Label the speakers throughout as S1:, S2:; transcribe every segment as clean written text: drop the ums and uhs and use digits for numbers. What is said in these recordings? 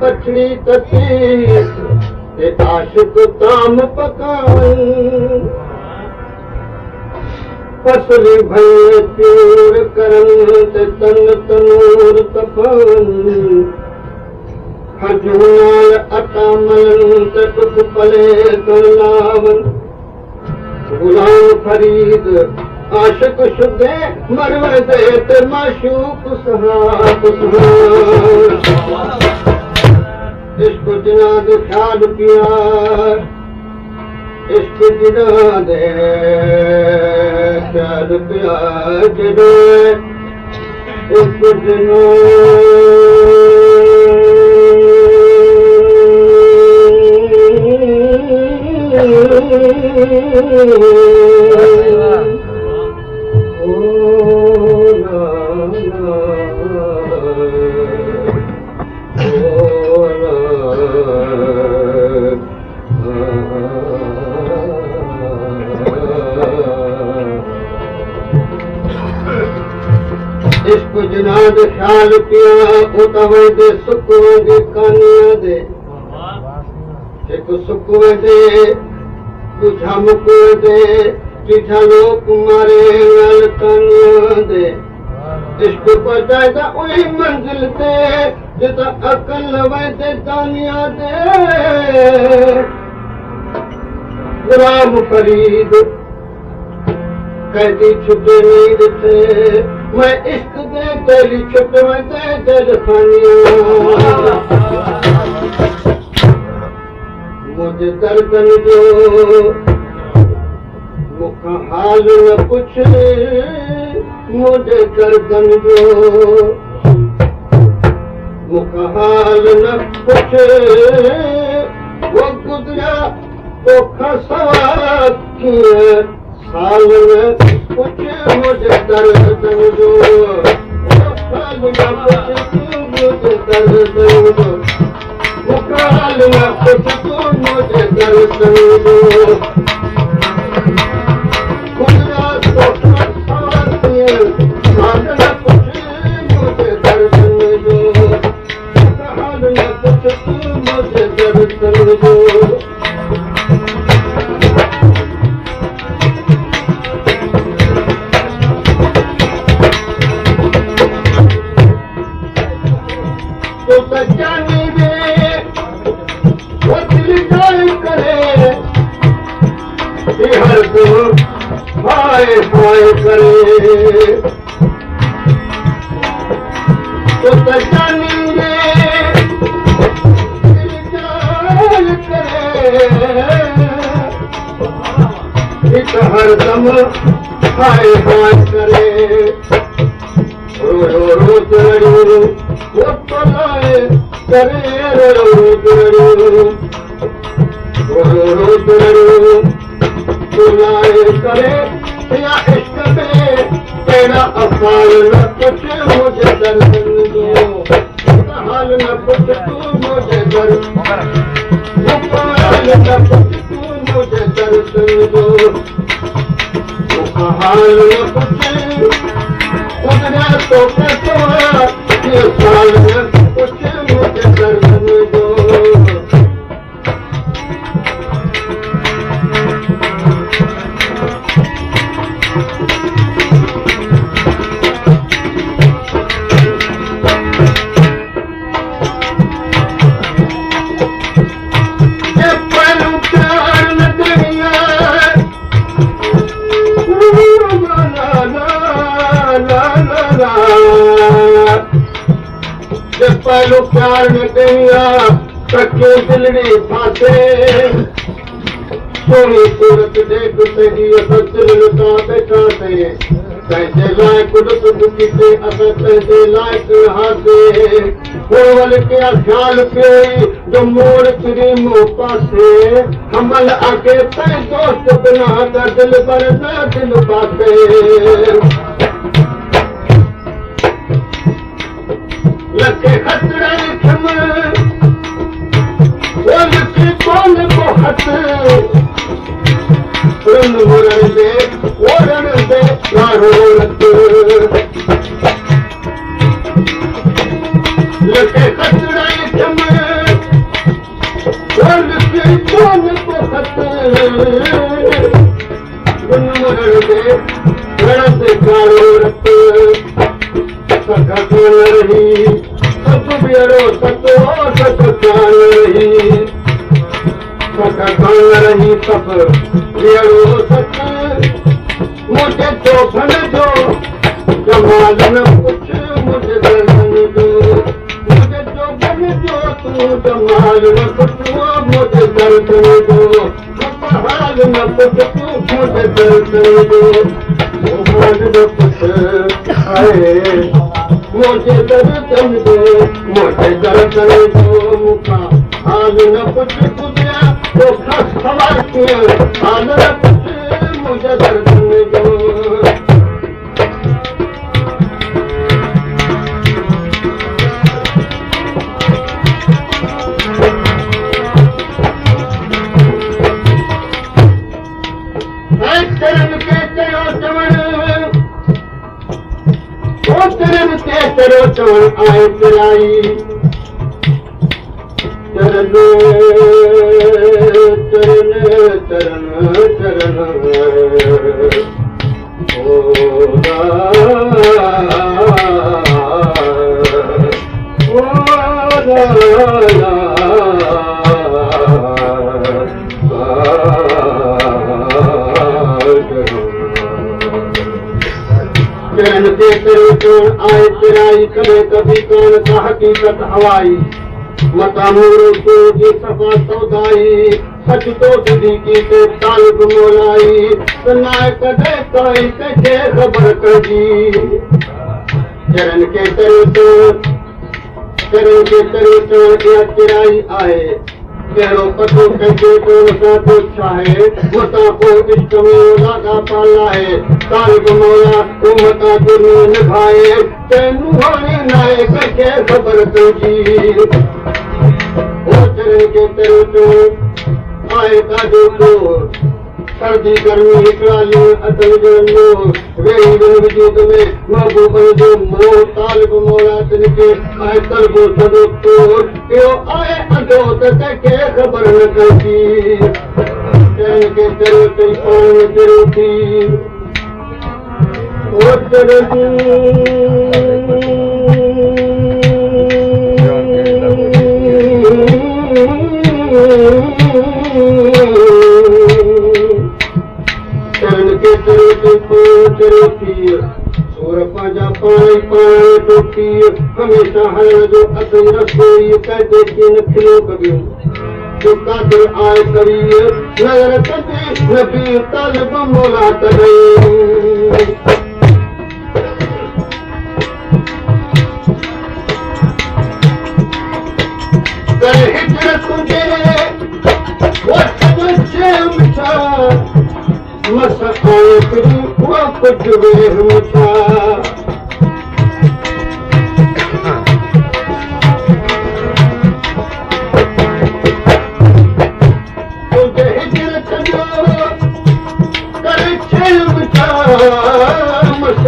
S1: पछड़ी ततीस ते आशिक ताम पकावन पसली भई चूर करन ते तन तनूर तपन खजूनाल अटा मलन ते दुख पले कर लावन गुलाम फरीद आशिक शुद्धे मरवे दे ते माशूक सहाब इश्क जिना दे ख्याल पिया इश्क जिना दे ख्याल पिया जदे इश्क जिना इश्क जिना दे ख्याल पिया उतवे दे सुकवे दे कानिया दे एक सुकवे दे तुझा मुकवे दे तुझा लोक मारे नाल कानिया दे इश्क पहुंचाएगा उही मंजिल ते जिता अकल लवे दे दानिया दे गुलाम फरीद कैदी छुटे नहीं दिखे मैं इश्क दे तेरी छुट में दे दिल खानिया मुझे दर्दन जो मुखा हाल न कुछ मुझे दर्दन जो मुखा हाल न कुछ वो गुजरा तो खसवा किए साल में कुछ मुझे दर्द दो साल में कुछ मुझे दर्द दो मुकाल में कुछ मुझे दर्द दो गुजरा तो खसवाती साल में कुछ मुझे दर्द दो मुकाल में कुछ मुझे दर्द दो हाय हाय करे तो जानी रे जाल करे एक हरदम हाय हाय करे रो रो जड़ू वो तो लाए करे रो जड़ू रो जड़ू बुलाए करे या इश्क में तेरा अफाल न कुछ मुझे दर्द दो हाल न कुछ तू मुझे दर्द न कुछ तू मुझे दर्द दो हाल न कुछ उधरा तो कसवा ये साल न कुछ मुझे दर्द दो पहलू प्यार न कहिया कच्चे दिलड़ी फासे सोनी सूरत देख तेरी असर दिल लुटा बैठा से कैसे लायक कुदरत दुखी से असर कैसे लायक हासे होवल के ख्याल पे जो मोड़ तेरी मुँह पासे हमल आगे तय दोस्त बिना त दिल पर न दिल पासे लगे खतरे खम लगे कौन को हथ मुरण दे ओरण दे गारो लगे खतरे खम लगे कौन को हथ मुरण दे गण दे गारो सखा रही सत बियरो सतो सत कान रही सखा कान रही सप बियरो सत मुझे तो फन दो जमाल न कुछ मुझे दर्शन दो मुझे तो फन दो तू जमाल न कुछ मुझे दर्शन दो हाल न कुछ तू मुझे दर्शन दो न कुछ आए मुझे दर्शन दो मुझे दर्शन दो मुखा हाल न कुछ गुजरा तो खस खबर किया हाल न कुछ मुझे दर्शन दो चरण के चयो चवण चरण के चरो चवण आए चराई चरण चरण चरण चरण चरण के चरो चवण आए चराई कभी कभी कौन का हकीकत हवाई मता मोरो तो जी सफा सौदाई सच तो सदीकी ते तालिब मोलाई सुनाए कदे काई कजे खबर कजी चरण के चरो चवण चिराई आए कहिड़ो पतो कंहिंखे कोन सां को छाहे मता को इश्क में लागा पाला है तालिब मौला तूं मता जुर्म निभाए तैनूं हाणे नाहे कंहिंखे ख़बर तुंहिंजी चरण के चरो आए ताजो तो सर्दी गर्मी हिकड़ाली अतल जो वेही दिन वजूद में महबूब जो मोह तालिब मौला तिनके आए तलबो सदो तो इहो आए अधो त कंहिंखे ख़बर न कई चरण के चरो चई पाण में चरो थी ओ चरण के चरो थी सूर पंहिंजा पाण पाण टोटी हमेशा हरण जो अथई रसोई कहते की न खिलो कबियो जो कादिर आए करी नज़र कदे नबी तालिब मौला तॾहिं करे हिजरत तुंहिंजे वठ जे मिठा मस आए करी उहा कुझु वेह मिठा तुंहिंजे हिजरत जो करे छे मिठा मस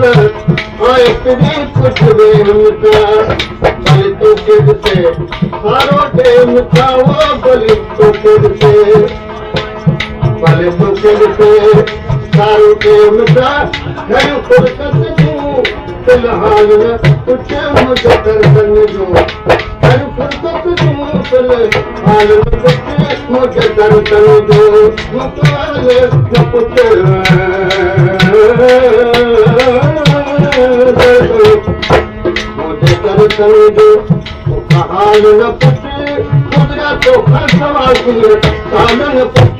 S1: आए करी कुझु वेह मिठा भले तोखे ॾिसे सारो ॾे मिठा वो भले तोखे ॾिसे भले तोखे ॾिसे सारो ॾे मिठा घणियूं फुर्सत जूं फिलहाल न कुझु मुंहिंजे दर्शन जो घणियूं फुर्सत जूं फिलहाल न कुझु मुंहिंजे दर्शन जो मुकाल न कुझु मुझे दर्शन जो हाल न पुछ गुजरा तो हर सवाल साल न पुछ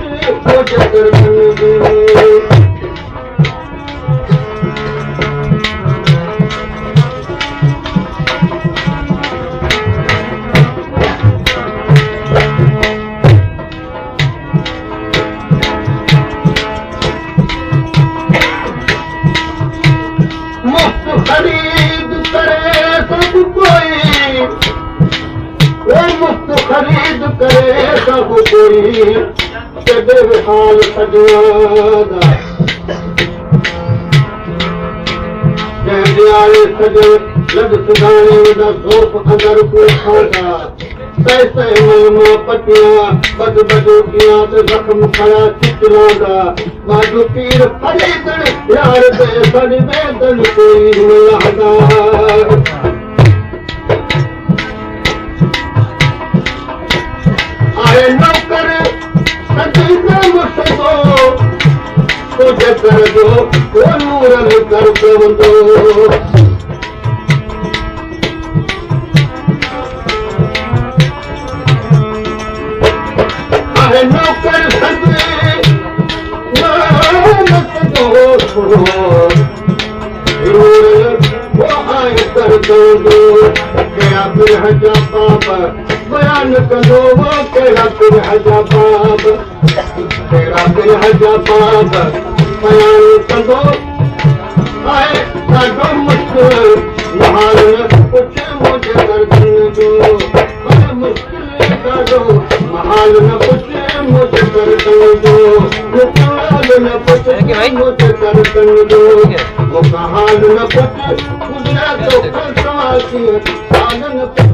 S1: मुझे दर्शन जो तेरे हाल सजना जय सजन लग सुधाने दा सोप अंदर को खादा कैसे मलमा पटियां बद बदूटियां ते जख्म खड़ा चितलांदा बाजू पीर फरीदन यार ते सड़ी बेदन कोई मिलदा आए नौकर सजीदा मुसको तुझे कर दो वो नूरन कर दो आए नौकर सजे मुसको वो आए कर दो क्या फिर हजा पाप बयान करो वो तेरा फिर हजा पाप तेरा फिर हजा पाप बयान करो आए काटो मुश्किल महाल कुछ मुझे दर्शन दो मुश्किल काटो महाल न कुछ मुझे दर्शन दो मुकाल न कुछ मुझे दर्शन दो मुकाल न कुछ गुजरा तो फलसवासी साधन